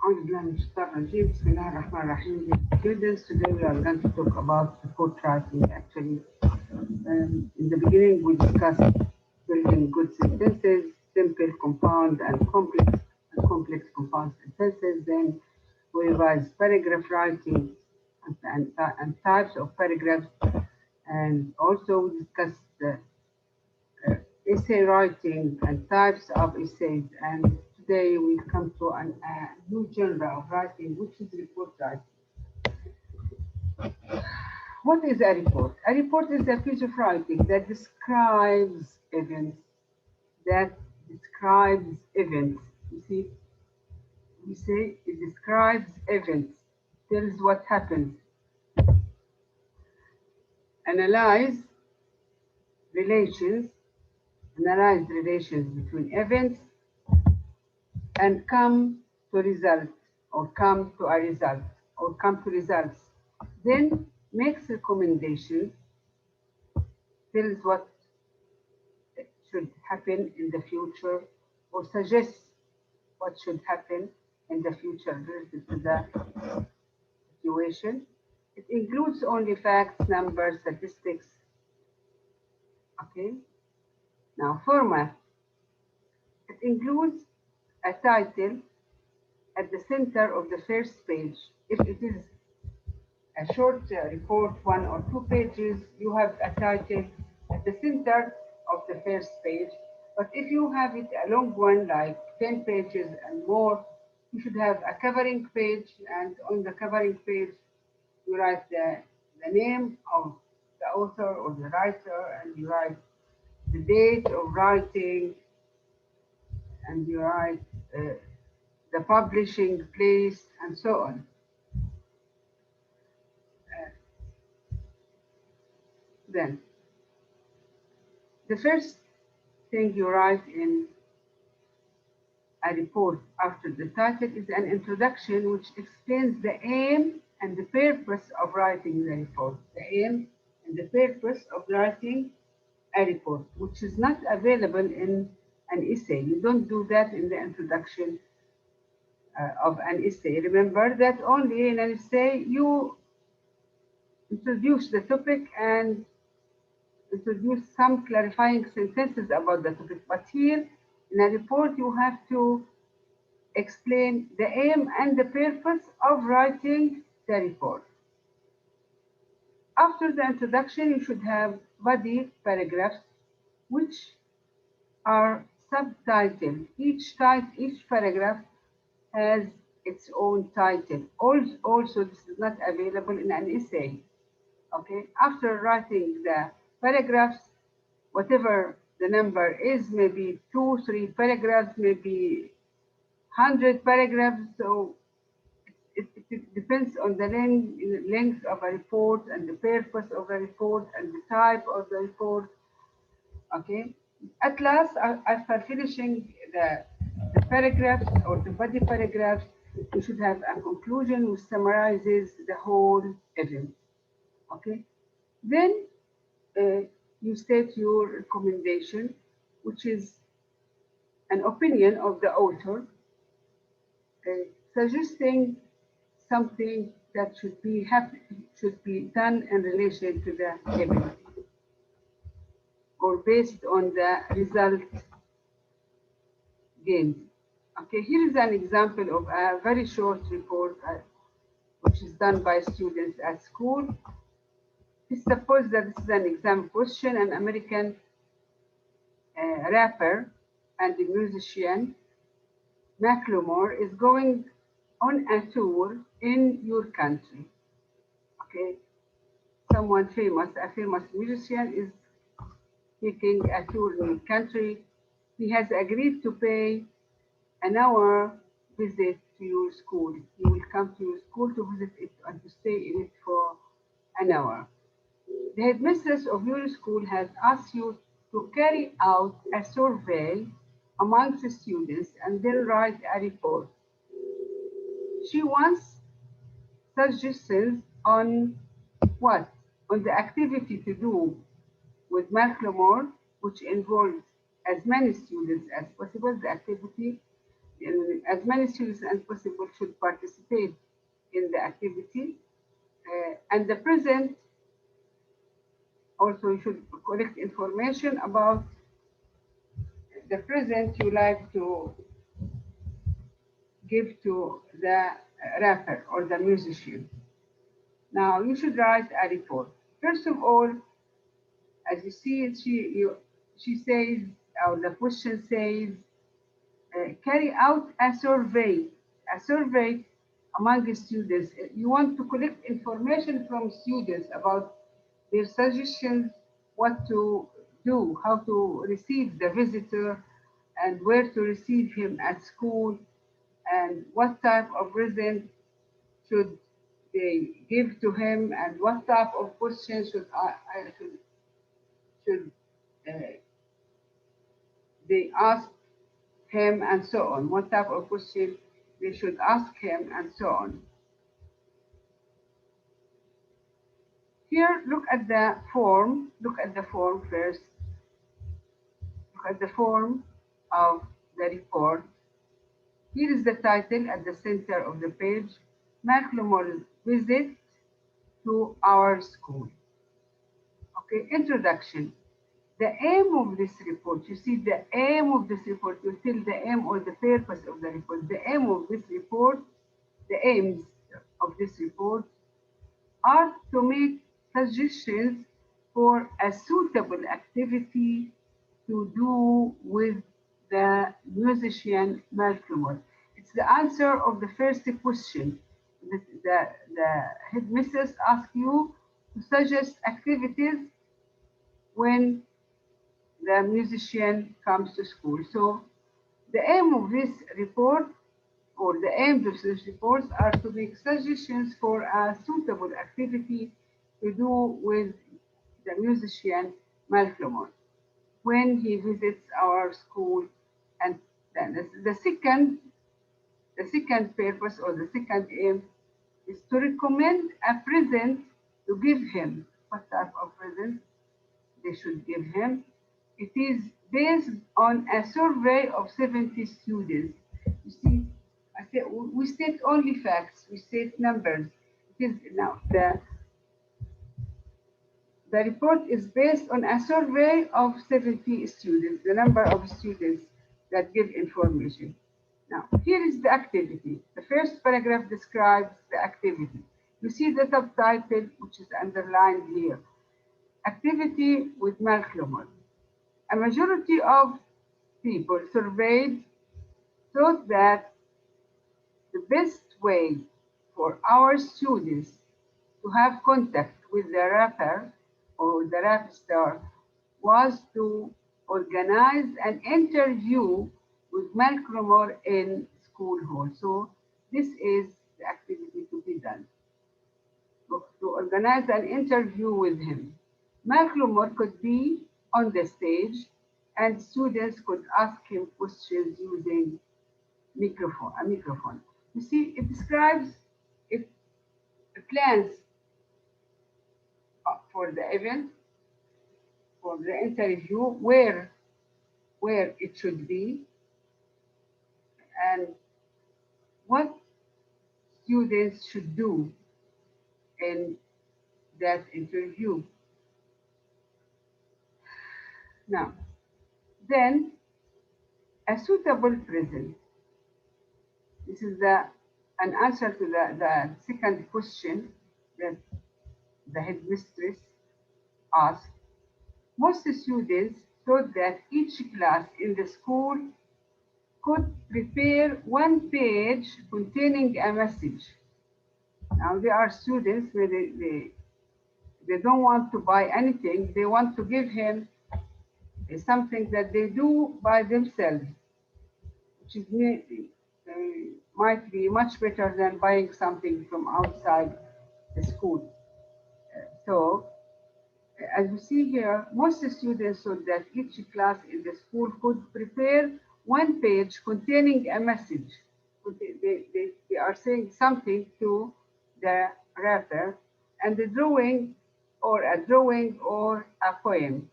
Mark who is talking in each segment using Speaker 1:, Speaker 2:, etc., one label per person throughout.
Speaker 1: أعوذ بالله من الشيطان الرجيم. بسم الله الرحمن الرحيم. Dear students, today we are going to talk about report writing. Actually, in the beginning we discussed building good sentences, simple, compound, and complex compound sentences. Then we revised paragraph writing and types of paragraphs, and also we discussed essay writing and types of essays. And today we come to a new genre of writing, which is report writing. What is a report? A report is a piece of writing that describes events. You see, we say it describes events, tells what happens, analyze relations between events, and come to results. Then makes recommendations, tells what should happen in the future, or suggests what should happen in the future related to the situation. It includes only facts, numbers, statistics. Okay. Now, format. It includes a title at the center of the first page. If it is a short report, 1 or 2 pages, you have a title at the center of the first page. But if you have it a long one, like 10 pages and more, you should have a covering page, and on the covering page, you write the name of the author or the writer, and you write the date of writing, and you write the publishing place, and so on. Then, the first thing you write in a report after the title is an introduction, which explains the aim and the purpose of writing the report. The aim and the purpose of writing a report, which is not available in an essay. You don't do that in the introduction of an essay. Remember that only in an essay you introduce the topic and introduce some clarifying sentences about the topic. But here in a report, you have to explain the aim and the purpose of writing the report. After the introduction, you should have body paragraphs, which are subtitled. Each paragraph has its own title. Also, this is not available in an essay. Okay. After writing the paragraphs, whatever the number is, maybe 2, 3 paragraphs, maybe 100 paragraphs. So it depends on the length of a report and the purpose of the report and the type of the report. Okay. At last, after finishing the paragraphs or the body paragraphs, you should have a conclusion which summarizes the whole event. Okay. Then you state your recommendation, which is an opinion of the author, suggesting something that should be done in relation to the event, or based on the result gained. Okay, here is an example of a very short report which is done by students at school. Suppose that this is an exam question. An American rapper and a musician, Macklemore, is going on a tour in your country. Okay, someone famous, a famous musician, is taking a tour in your country. He has agreed to pay an hour visit to your school. He will come to your school to visit it and to stay in it for an hour. The headmistress of your school has asked you to carry out a survey amongst the students and then write a report. She wants suggestions on what? On the activity to do with Macklemore, which involves as many students as possible. The activity as many students as possible should participate in the activity. And the present, also you should collect information about the present you like to give to the rapper or the musician. Now you should write a report. First of all, as you see, she says, or the question says, carry out a survey among the students. You want to collect information from students about their suggestions, what to do, how to receive the visitor, and where to receive him at school, and what type of present should they give to him, and what type of questions should they ask him, and so on. What type of question they should ask him, and so on. Here, look at the form. Look at the form first. Look at the form of the report. Here is the title at the center of the page, Makhloum's visit to our school. Okay, introduction. The aim of this report, you see the aim of this report, you tell the aim or the purpose of the report. The aim of this report, the aims of this report are to make suggestions for a suitable activity to do with the musician Makhloum. It's the answer of the first question. The headmistress asks you to suggest activities when the musician comes to school. So the aim of this report, or the aims of this report, are to make suggestions for a suitable activity to do with the musician Makhloum when he visits our school. And then the second purpose or the second aim is to recommend a present to give him. What type of present they should give him? It is based on a survey of 70 students. You see, I say we state only facts, we state numbers. It is now the report is based on a survey of 70 students, the number of students that give information. Now, here is the activity. The first paragraph describes the activity. You see the subtitle, which is underlined here. Activity with Makhloum. A majority of people surveyed thought that the best way for our students to have contact with the rapper or the rap star was to organize an interview with Makhloum in school hall. So this is the activity to be done, to organize an interview with him. Makhloum could be on the stage and students could ask him questions using a microphone. You see, it describes, it plans for the event, for the interview, where it should be, and what students should do in that interview. Now, then a suitable present. This is an answer to the second question that the headmistress asked. Most students thought that each class in the school could prepare one page containing a message. Now there are students where they don't want to buy anything, they want to give him something that they do by themselves, which is might be much better than buying something from outside the school. So, as we see here, most students thought that each class in the school could prepare one page containing a message. They are saying something to the rapper, and the drawing or a poem.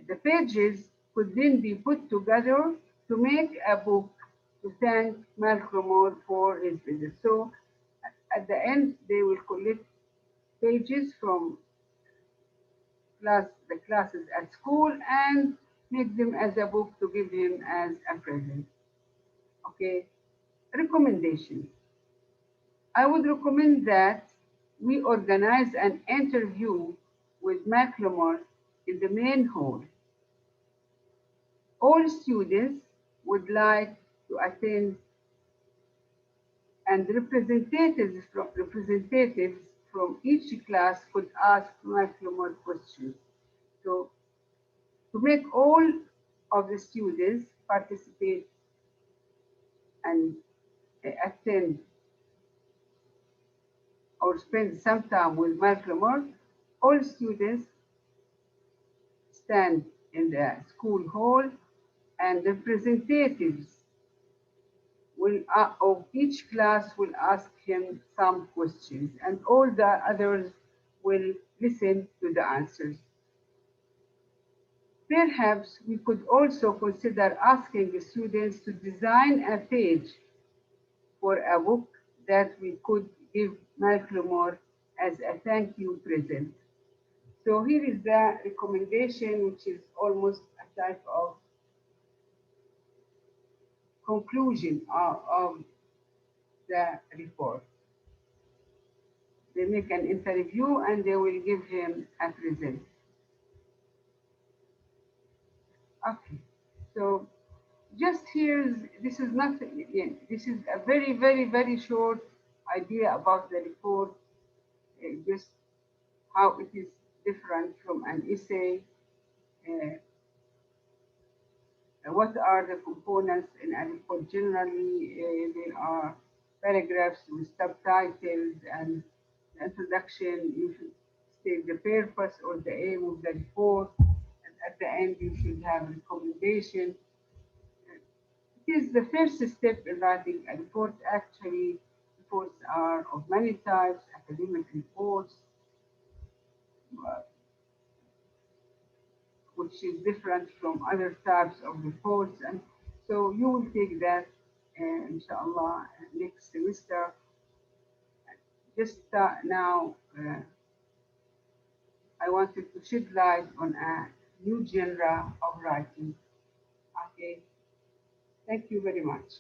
Speaker 1: The pages could then be put together to make a book to thank Malcolm for his visit. So at the end, they will collect pages from the classes at school and make them as a book to give him as a present. Okay. Recommendations. I would recommend that we organize an interview with Macklemore in the main hall. All students would like to attend, and representatives from each class could ask Macklemore questions. So to make all of the students participate and attend or spend some time with Macklemore, all students stand in the school hall and representatives of each class will ask him some questions and all the others will listen to the answers. Perhaps we could also consider asking the students to design a page for a book that we could give Macklemore as a thank you present. So here is the recommendation, which is almost a type of conclusion of the report. They make an interview and they will give him a present. Okay, so just here's, this is not, this is a very, very, very short idea about the report, just how it is different from an essay, what are the components in a report generally. There are paragraphs with subtitles and the introduction. You should state the purpose or the aim of the report. And at the end, you should have a recommendation. It is the first step in writing a report. Actually, reports are of many types, academic reports, uh, which is different from other types of reports. And so you will take that, inshallah, next semester. Just now, I wanted to shed light on a new genre of writing. Okay, thank you very much.